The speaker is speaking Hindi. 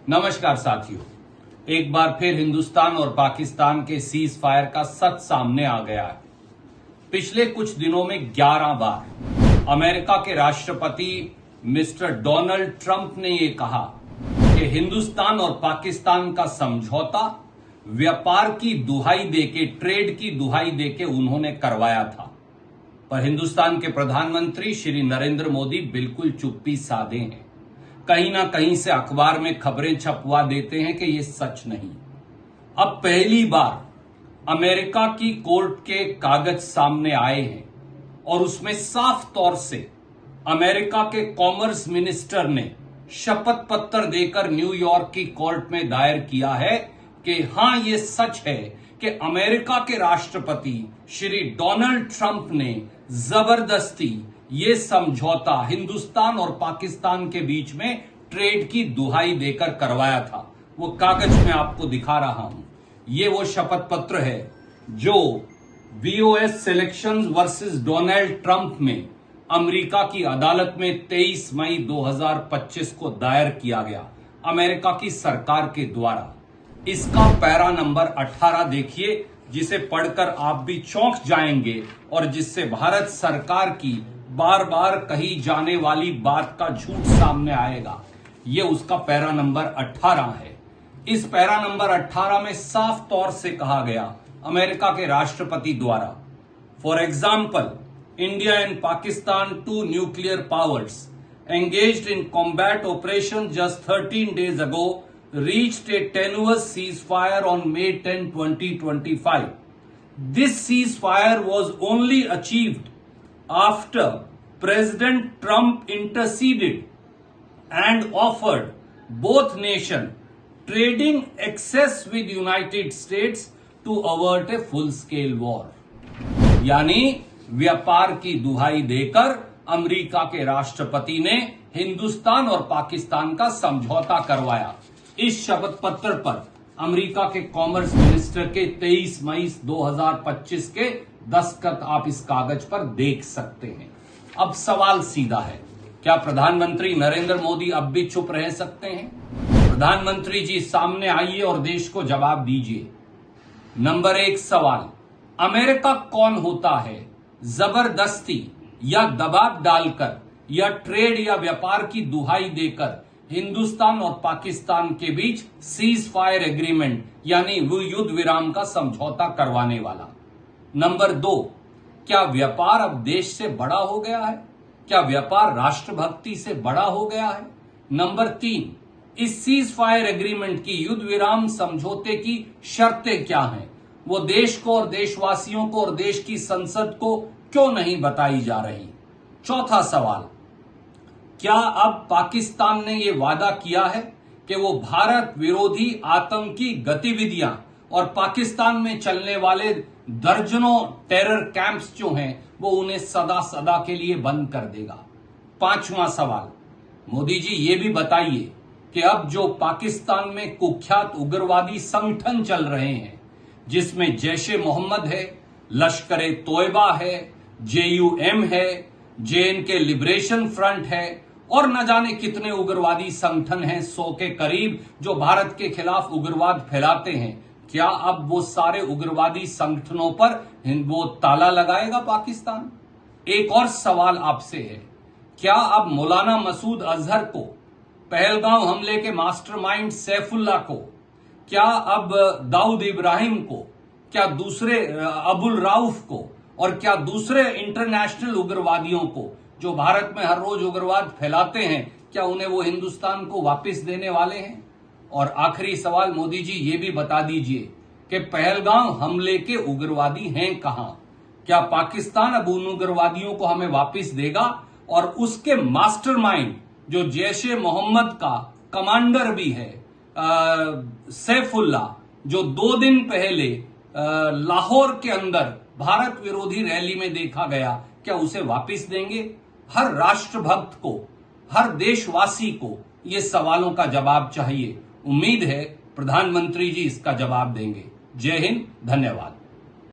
नमस्कार साथियों, एक बार फिर हिंदुस्तान और पाकिस्तान के सीज फायर का सच सामने आ गया है। पिछले कुछ दिनों में 11 बार अमेरिका के राष्ट्रपति मिस्टर डोनाल्ड ट्रंप ने यह कहा कि हिंदुस्तान और पाकिस्तान का समझौता व्यापार की दुहाई देके, ट्रेड की दुहाई देके उन्होंने करवाया था। पर हिंदुस्तान के प्रधानमंत्री श्री नरेंद्र मोदी बिल्कुल चुप्पी साधे हैं। कहीं ना कहीं से अखबार में खबरें छपवा देते हैं कि यह सच नहीं। अब पहली बार अमेरिका की कोर्ट के कागज सामने आए हैं और उसमें साफ तौर से अमेरिका के कॉमर्स मिनिस्टर ने शपथ पत्र देकर न्यूयॉर्क की कोर्ट में दायर किया है कि हां, यह सच है कि अमेरिका के राष्ट्रपति श्री डोनाल्ड ट्रंप ने जबरदस्ती ये समझौता हिंदुस्तान और पाकिस्तान के बीच में ट्रेड की दुहाई देकर करवाया था। वो कागज में आपको दिखा रहा हूं। ये वो शपथ पत्र है जो VOS selections versus Donald Trump में अमेरिका की अदालत में 23 मई 2025 को दायर किया गया अमेरिका की सरकार के द्वारा। इसका पैरा नंबर 18 देखिए, जिसे पढ़कर आप भी चौंक जाएंगे और जिससे भारत सरकार की बार बार कही जाने वाली बात का झूठ सामने आएगा। ये उसका पैरा नंबर 18 है। इस पैरा नंबर 18 में साफ तौर से कहा गया अमेरिका के राष्ट्रपति द्वारा, for example, India and Pakistan, two nuclear powers engaged in combat operation just 13 days ago reached a tenuous ceasefire on May 10, 2025. This ceasefire was only achieved after President Trump interceded and offered both nations trading access with United States to avert a full-scale war. यानी व्यापार की दुहाई देकर अमेरिका के राष्ट्रपति ने हिंदुस्तान और पाकिस्तान का समझौता करवाया। इस शपथ पत्र पर अमेरिका के कॉमर्स मिनिस्टर के 23 मई 2025 के दस्तखत आप इस कागज पर देख सकते हैं। अब सवाल सीधा है, क्या प्रधानमंत्री नरेंद्र मोदी अब भी चुप रह सकते हैं? प्रधानमंत्री जी, सामने आइए और देश को जवाब दीजिए। नंबर 1 सवाल, अमेरिका कौन होता है जबरदस्ती या दबाव डालकर या ट्रेड या व्यापार की दुहाई देकर हिंदुस्तान और पाकिस्तान के बीच सीज फायर एग्रीमेंट यानी युद्ध विराम का समझौता करवाने वाला? नंबर 2, क्या व्यापार अब देश से बड़ा हो गया है? क्या व्यापार राष्ट्रभक्ति से बड़ा हो गया है? नंबर 3, इस सीज फायर एग्रीमेंट की युद्ध विराम समझौते की शर्तें क्या हैं? वो देश को और देशवासियों को और देश की संसद को क्यों नहीं बताई जा रही? चौथा सवाल, क्या अब पाकिस्तान ने यह वादा किया है कि वो भारत विरोधी आतंकी गतिविधियां और पाकिस्तान में चलने वाले दर्जनों टेरर कैंप्स जो हैं वो उन्हें सदा सदा के लिए बंद कर देगा? पांचवा सवाल, मोदी जी ये भी बताइए कि अब जो पाकिस्तान में कुख्यात उग्रवादी संगठन चल रहे हैं, जिसमें जैश-ए मोहम्मद है, लश्कर-ए तोयबा है, JUM है, JNK लिबरेशन फ्रंट है और न जाने कितने उग्रवादी संगठन हैं, 100 के करीब, जो भारत के खिलाफ उग्रवाद फैलाते हैं, क्या अब वो सारे उग्रवादी संगठनों पर वो ताला लगाएगा पाकिस्तान? एक और सवाल आपसे है, क्या अब मौलाना मसूद अजहर को, पहलगांव हमले के मास्टरमाइंड सैफुल्लाह को, क्या अब दाऊद इब्राहिम को, क्या दूसरे अबुल राउफ को और क्या दूसरे इंटरनेशनल उग्रवादियों को जो भारत में हर रोज उग्रवाद फैलाते हैं, क्या उन्हें वो हिंदुस्तान को वापस देने वाले हैं? और आखिरी सवाल, मोदी जी ये भी बता दीजिए कि पहलगांव हमले के उग्रवादी हैं कहां? क्या पाकिस्तान अब उन उग्रवादियों को हमें वापस देगा? और उसके मास्टरमाइंड जो जैश-ए मोहम्मद का कमांडर भी है सैफुल्लाह, जो 2 दिन पहले लाहौर के अंदर भारत विरोधी रैली में देखा गया, क्या उसे वापस देंगे? हर राष्ट्रभक्त को, हर देशवासी को ये सवालों का जवाब चाहिए। उम्मीद है प्रधानमंत्री जी इसका जवाब देंगे। जय हिंद, धन्यवाद।